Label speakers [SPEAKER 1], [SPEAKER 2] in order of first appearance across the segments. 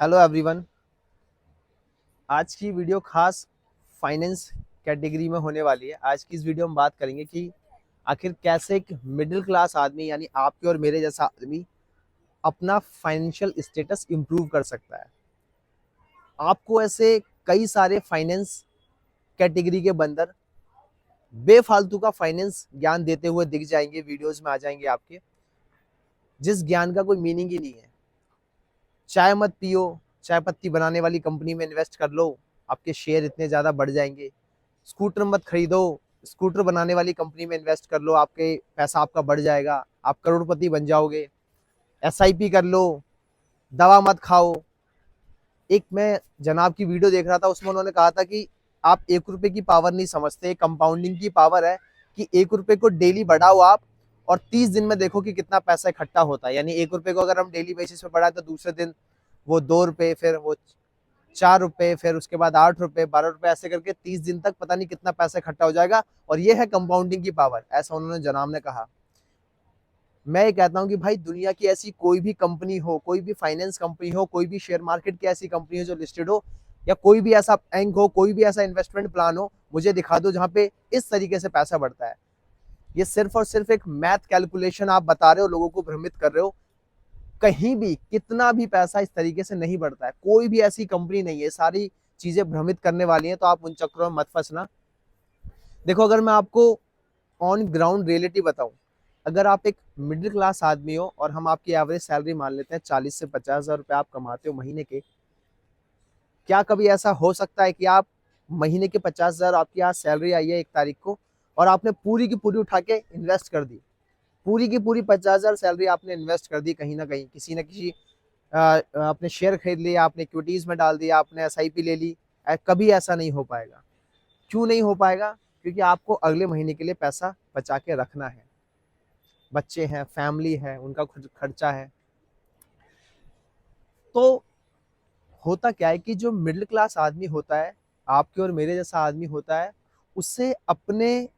[SPEAKER 1] Hello everyone. आज की video खास फाइनेंस कैटेगरी में होने वाली है। आज की इस वीडियो में बात करेंगे कि आखिर कैसे एक मिडिल क्लास आदमी यानी आपके और मेरे जैसा आदमी अपना फाइनेंशियल स्टेटस इंप्रूव कर सकता है। आपको ऐसे कई सारे फाइनेंस कैटेगरी के बंदर बेफालतू का फाइनेंस ज्ञान देते हुए दिख जाएंगे, वीडियोस में आ जाएंगे आपके, जिस ज्ञान का कोई मीनिंग ही नहीं है। चाय मत पियो, चाय पत्ती बनाने वाली कंपनी में इन्वेस्ट कर लो, आपके शेयर इतने ज़्यादा बढ़ जाएंगे। स्कूटर मत खरीदो, स्कूटर बनाने वाली कंपनी में इन्वेस्ट कर लो, आपके पैसा आपका बढ़ जाएगा, आप करोड़पति बन जाओगे। एसआईपी कर लो, दवा मत खाओ। एक मैं जनाब की वीडियो देख रहा था, उसमें उन्होंने कहा था कि आप 1 रुपए की पावर नहीं समझते, कंपाउंडिंग की पावर है कि 1 रुपए को डेली बढ़ाओ आप, और 30 दिन में देखो कि कितना पैसा इकट्ठा होता है। यानी 1 रुपए को अगर हम डेली बेसिस पे बढ़ाए तो दूसरे दिन वो 2 रुपए, फिर वो 4 रुपए, फिर उसके बाद 8 रुपए, 12 रुपए, ऐसे करके 30 दिन तक पता नहीं कितना पैसा इकट्ठा हो जाएगा। और ये है कंपाउंडिंग की पावर, ऐसा उन्होंने जनाब ने कहा। मैं ये कहता हूँ कि भाई दुनिया की ऐसी कोई भी कंपनी हो, कोई भी फाइनेंस कंपनी हो, कोई भी शेयर मार्केट की ऐसी कंपनी हो जो लिस्टेड हो, या कोई भी ऐसा बैंक हो, कोई भी ऐसा इन्वेस्टमेंट प्लान हो, मुझे दिखा दो जहां पे इस तरीके से पैसा बढ़ता है। ये सिर्फ और सिर्फ एक मैथ कैलकुलेशन आप बता रहे हो, लोगों को भ्रमित कर रहे हो। कहीं भी कितना भी पैसा इस तरीके से नहीं बढ़ता है, कोई भी ऐसी कंपनी नहीं है। सारी चीजें भ्रमित करने वाली हैं, तो आप उन चक्करों में मत फंसना। देखो, अगर मैं आपको ऑन ग्राउंड रियलिटी बताऊं, अगर आप एक मिडिल क्लास आदमी हो और हम आपकी एवरेज सैलरी मान लेते हैं 40 से 50 हज़ार रुपए आप कमाते हो महीने के, क्या कभी ऐसा हो सकता है कि आप महीने के 50 हज़ार आपकी आज सैलरी आई है 1 तारीख को, और आपने पूरी की पूरी उठा के इन्वेस्ट कर दी? पूरी की पूरी 50 हज़ार सैलरी आपने इन्वेस्ट कर दी कहीं ना कहीं, किसी न किसी आपने शेयर खरीद लिया, आपने इक्विटीज में डाल दिया, आपने एसआईपी ले ली। कभी ऐसा नहीं हो पाएगा। क्यों नहीं हो पाएगा? क्योंकि आपको अगले महीने के लिए पैसा बचा के रखना है। बच्चे हैं, फैमिली है, उनका खर्चा है। तो होता क्या है कि जो मिडिल क्लास आदमी होता है, आपके और मेरे जैसा आदमी होता है, उससे अपने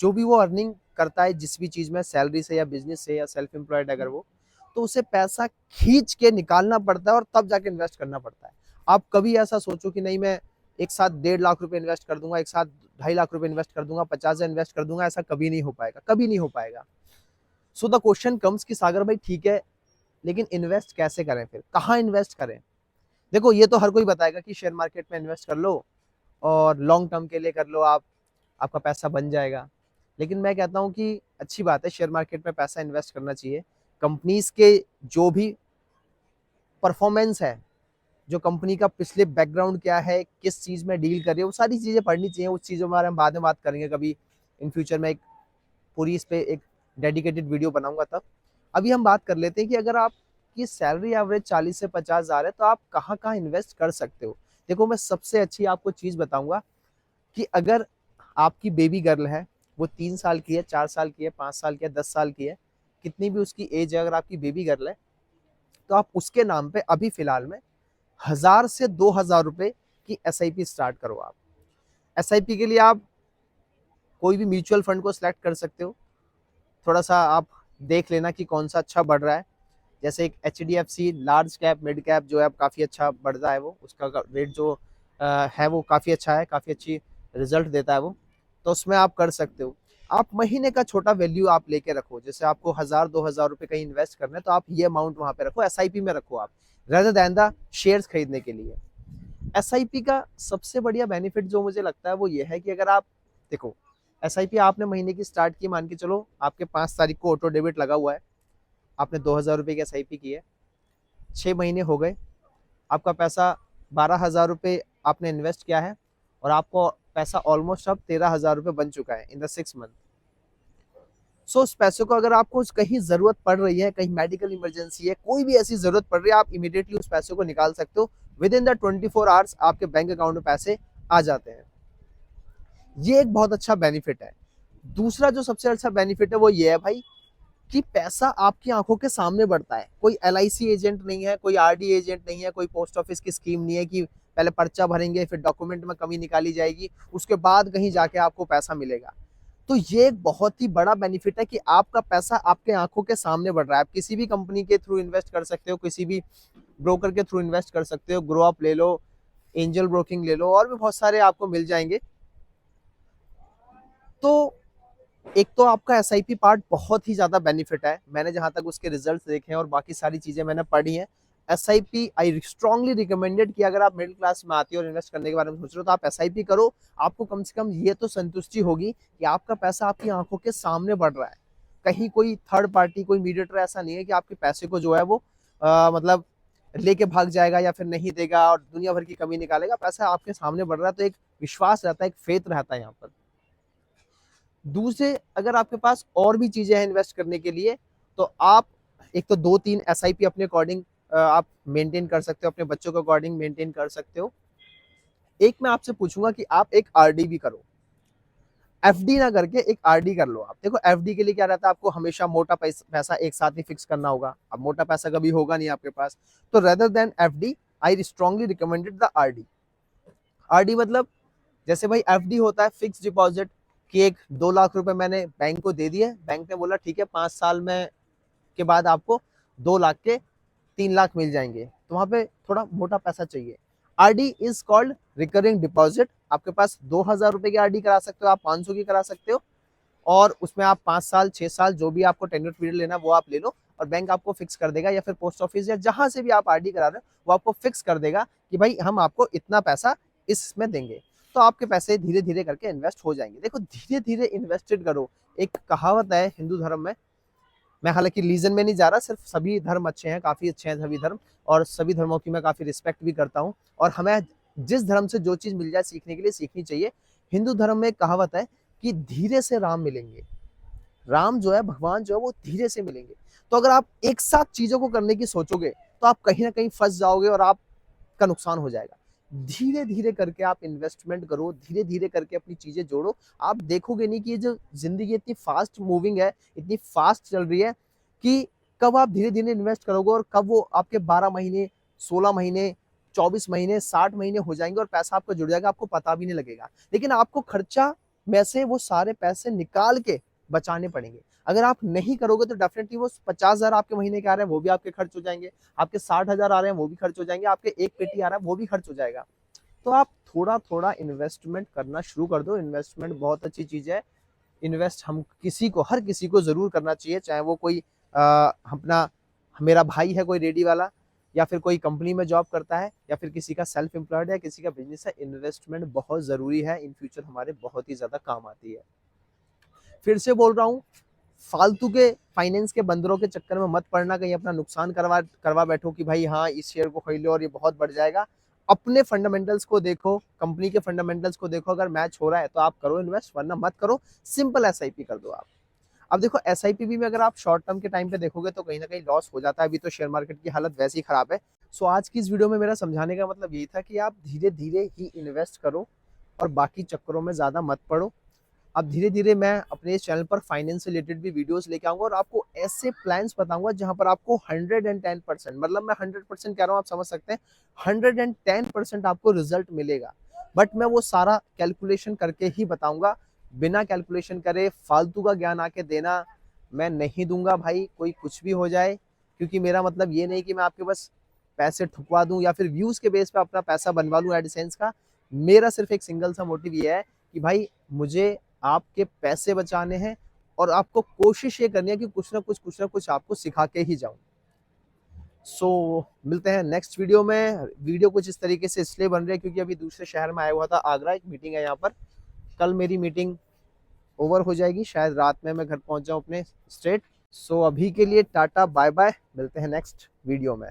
[SPEAKER 1] जो भी वो अर्निंग करता है जिस भी चीज में, सैलरी से या बिजनेस से या सेल्फ एम्प्लॉयड अगर वो, तो उसे पैसा खींच के निकालना पड़ता है और तब जाके इन्वेस्ट करना पड़ता है। आप कभी ऐसा सोचो कि नहीं, मैं एक साथ 1.5 लाख रुपए इन्वेस्ट कर दूंगा, एक साथ 2.5 लाख रुपए इन्वेस्ट कर दूंगा, 50 हज़ार इन्वेस्ट कर दूंगा, ऐसा कभी नहीं हो पाएगा, कभी नहीं हो पाएगा। सो द क्वेश्चन कम्स कि सागर भाई ठीक है, लेकिन इन्वेस्ट कैसे करें, फिर कहाँ इन्वेस्ट करें? देखो, ये तो हर कोई बताएगा कि शेयर मार्केट में इन्वेस्ट कर लो और लॉन्ग टर्म के लिए कर लो, आप आपका पैसा बन जाएगा। लेकिन मैं कहता हूँ कि अच्छी बात है, शेयर मार्केट में पैसा इन्वेस्ट करना चाहिए। कंपनीज के जो भी परफॉर्मेंस है, जो कंपनी का पिछले बैकग्राउंड क्या है, किस चीज में डील कर रही है, वो सारी चीजें पढ़नी चाहिए। उस चीजों के बारे में बाद में बात करेंगे कभी इन फ्यूचर में, एक पूरी इस पे एक डेडिकेटेड वीडियो बनाऊंगा तब। अभी हम बात कर लेते हैं कि अगर आपकी सैलरी एवरेज 40 से 50 हज़ार है तो आप कहाँ कहाँ इन्वेस्ट कर सकते हो। देखो, मैं सबसे अच्छी आपको चीज बताऊंगा कि अगर आपकी बेबी गर्ल है, वो 3 साल की है, 4 साल की है, 5 साल की है, 10 साल की है, कितनी भी उसकी एज है, अगर आपकी बेबी गर्ल है, तो आप उसके नाम पे अभी फिलहाल में 1,000 से 2,000 रुपए की एसआईपी स्टार्ट करो। आप एसआईपी के लिए आप कोई भी म्यूचुअल फंड को सिलेक्ट कर सकते हो। थोड़ा सा आप देख लेना कि कौन सा अच्छा बढ़ रहा है। जैसे एक HDFC large cap mid cap जो है काफ़ी अच्छा बढ़ रहा है, वो उसका रेट जो है वो काफ़ी अच्छा है, काफ़ी अच्छी रिजल्ट देता है वो, तो उसमें आप कर सकते हो। आप महीने का छोटा वैल्यू आप लेके रखो, जैसे आपको 1,000 2,000 रुपए कहीं इन्वेस्ट करना है तो आप ये अमाउंट वहां पे रखो, एसआईपी में रखो आप, रेदर देन द शेयर्स खरीदने के लिए। एसआईपी का सबसे बढ़िया बेनिफिट जो मुझे लगता है वो ये है कि अगर आप देखो, एसआईपी आपने महीने की स्टार्ट की, मान के चलो आपके 5 तारीख को ऑटो डेबिट लगा हुआ है, आपने 2,000 रुपए की एसआईपी की है, 6 महीने हो गए, आपका पैसा 12,000 रुपए आपने इन्वेस्ट किया है, और आपको पैसा ऑलमोस्ट अब 13,000 रुपए बन चुका है इन द 6 मंथ। सो उस पैसे को अगर आपको कहीं जरूरत पड़ रही है, कहीं मेडिकल इमरजेंसी है, कोई भी ऐसी जरूरत पड़ रही है, आप इमीडिएटली उस पैसे को निकाल सकते हो। विद इन द 24 आवर्स आपके बैंक अकाउंट में पैसे आ जाते हैं। ये एक बहुत अच्छा बेनिफिट है। दूसरा जो सबसे अच्छा बेनिफिट है वो ये है भाई कि पैसा आपकी आंखों के सामने बढ़ता है। कोई LIC एजेंट नहीं है, कोई RD एजेंट नहीं है, कोई पोस्ट ऑफिस की स्कीम नहीं है कि पहले पर्चा भरेंगे, फिर डॉक्यूमेंट में कमी निकाली जाएगी, उसके बाद कहीं जाके आपको पैसा मिलेगा। तो ये एक बहुत ही बड़ा बेनिफिट है कि आपका पैसा आपके आंखों के सामने बढ़ रहा है। आप किसी भी कंपनी के थ्रू इन्वेस्ट कर सकते हो, किसी भी ब्रोकर के थ्रू इन्वेस्ट कर सकते हो, ग्रो अप ले लो, एंजल ब्रोकिंग ले लो, और भी बहुत सारे आपको मिल जाएंगे। तो एक तो आपका एसआईपी पार्ट बहुत ही ज्यादा बेनिफिट है, मैंने जहां तक उसके रिजल्ट्स देखे हैं और बाकी सारी चीजें मैंने पढ़ी हैं। एसआईपी आई स्ट्रांगली रिकमेंडेड कि अगर आप मिडिल क्लास में आते हो और इन्वेस्ट करने के बारे में सोच रहे हो तो आप एसआईपी करो। आपको कम से कम ये तो संतुष्टि होगी कि आपका पैसा आपकी आंखों के सामने बढ़ रहा है। कहीं कोई थर्ड पार्टी, कोई मीडिएटर ऐसा नहीं है कि आपके पैसे को जो है वो मतलब लेके भाग जाएगा या फिर नहीं देगा और दुनिया भर की कमी निकालेगा। पैसा आपके सामने बढ़ रहा है तो एक विश्वास रहता है, एक फेथ रहता है यहाँ पर। दूसरे, अगर आपके पास और भी चीजें हैं इन्वेस्ट करने के लिए तो आप एक तो 2-3 एसआईपी अपने अकॉर्डिंग आप मेंटेन कर सकते हो, अपने बच्चों के अकॉर्डिंग मेंटेन कर सकते हो। एक मैं आपसे पूछूंगा कि आप एक आरडी भी करो, एफडी ना करके एक आरडी कर लो। आप देखो एफडी के लिए क्या रहता है, आपको हमेशा मोटा पैसा एक साथ ही फिक्स करना होगा। अब मोटा पैसा कभी होगा नहीं आपके पास, तो rather than FD I strongly recommended the RD. RD मतलब जैसे भाई एफडी होता है फिक्स डिपॉजिट, कि एक 2 लाख रुपए मैंने बैंक को दे दिए, बैंक ने बोला ठीक है 5 साल में के बाद आपको 2 लाख के 3 लाख मिल जाएंगे, तो वहां पे थोड़ा मोटा पैसा चाहिए। RD is called recurring deposit. आपके पास 2,000 रुपए की आरडी करा सकते हो, आप 500 की करा सकते हो, और उसमें आप 5 साल 6 साल जो भी आपको टेन्योर पीरियड लेना वो आप ले लो, और बैंक आपको फिक्स कर देगा, या फिर पोस्ट ऑफिस या जहां से भी आप आरडी करा रहे हो वो आपको फिक्स कर देगा कि भाई हम आपको इतना पैसा इसमें देंगे। तो आपके पैसे धीरे धीरे करके इन्वेस्ट हो जाएंगे। देखो धीरे धीरे इन्वेस्टेड करो। एक कहावत है हिंदू धर्म में, मैं हालांकि रीजन में नहीं जा रहा, सिर्फ सभी धर्म अच्छे हैं, काफी अच्छे हैं सभी धर्म, और सभी धर्मों की मैं काफी रिस्पेक्ट भी करता हूँ, और हमें जिस धर्म से जो चीज मिल जाए सीखने के लिए सीखनी चाहिए। हिंदू धर्म में एक कहावत है कि धीरे से राम मिलेंगे। राम जो है, भगवान जो है वो धीरे से मिलेंगे। तो अगर आप एक साथ चीजों को करने की सोचोगे तो आप कहीं ना कहीं फंस जाओगे और आपका नुकसान हो जाएगा। धीरे धीरे करके आप इन्वेस्टमेंट करो, धीरे धीरे करके अपनी चीजें जोड़ो। आप देखोगे नहीं कि ये जो जिंदगी इतनी फास्ट मूविंग है, इतनी फास्ट चल रही है, कि कब आप धीरे धीरे इन्वेस्ट करोगे और कब वो आपके 12 महीने, 16 महीने, 24 महीने, 60 महीने हो जाएंगे और पैसा आपका जुड़ जाएगा, आपको पता भी नहीं लगेगा। लेकिन आपको खर्चा में से वो सारे पैसे निकाल के बचाने पड़ेंगे। अगर आप नहीं करोगे तो डेफिनेटली वो 50,000 आपके महीने के आ रहे हैं वो भी आपके खर्च हो जाएंगे, आपके 60,000 आ रहे हैं वो भी खर्च हो जाएंगे, आपके एक पेटी आ रहा है वो भी खर्च हो जाएगा। तो आप थोड़ा थोड़ा इन्वेस्टमेंट करना शुरू कर दो। इन्वेस्टमेंट बहुत अच्छी चीज है। इन्वेस्ट हम किसी को, हर किसी को जरूर करना चाहिए, चाहे वो कोई अपना मेरा भाई है कोई रेडी वाला, या फिर कोई कंपनी में जॉब करता है, या फिर किसी का सेल्फ एम्प्लॉयड है, किसी का बिजनेस है। इन्वेस्टमेंट बहुत जरूरी है, इन फ्यूचर हमारे बहुत ही ज्यादा काम आती है। फिर से बोल रहा हूँ, फालतू के फाइनेंस के बंदरों के चक्कर में मत पड़ना, कहीं अपना नुकसान करवा करवा बैठो कि भाई हाँ इस शेयर को खरीद लो और ये बहुत बढ़ जाएगा। अपने फंडामेंटल्स को देखो, कंपनी के फंडामेंटल्स को देखो, अगर मैच हो रहा है तो आप करो इन्वेस्ट, वरना मत करो। सिंपल एसआईपी कर दो आप। अब देखो एसआईपी भी में अगर आप शॉर्ट टर्म के टाइम पे देखोगे तो कहीं ना कहीं लॉस हो जाता है। अभी तो शेयर मार्केट की हालत वैसी ही खराब है। सो आज की इस वीडियो में मेरा समझाने का मतलब यही था कि आप धीरे धीरे ही इन्वेस्ट करो और बाकी चक्करों में ज्यादा मत पड़ो। अब धीरे धीरे मैं अपने इस चैनल पर फाइनेंस से रिलेटेड भी वीडियोस लेके आऊंगा और आपको ऐसे प्लान्स बताऊंगा जहां पर आपको 110%, मतलब मैं 100% कह रहा हूं, आप समझ सकते हैं, 110% आपको रिजल्ट मिलेगा। बट मैं वो सारा कैलकुलेशन करके ही बताऊंगा। बिना कैलकुलेशन करे फालतू का ज्ञान आके देना मैं नहीं दूंगा भाई, कोई कुछ भी हो जाए। क्योंकि मेरा मतलब ये नहीं कि मैं आपके बस पैसे ठुकवा दूं या फिर व्यूज के बेस पे अपना पैसा बनवा लूं एडसेंस का। मेरा सिर्फ एक सिंगल सा मोटिव ये है कि भाई मुझे आपके पैसे बचाने हैं और आपको कोशिश ये करनी है कि कुछ ना कुछ आपको सिखा के ही जाऊं। मिलते हैं नेक्स्ट वीडियो में। वीडियो कुछ इस तरीके से इसलिए बन रही है क्योंकि अभी दूसरे शहर में आया हुआ था, आगरा, एक मीटिंग है यहाँ पर। कल मेरी मीटिंग ओवर हो जाएगी, शायद रात में मैं घर पहुंच जाऊं अपने स्टेट। अभी के लिए टाटा बाय बाय, मिलते हैं नेक्स्ट वीडियो में।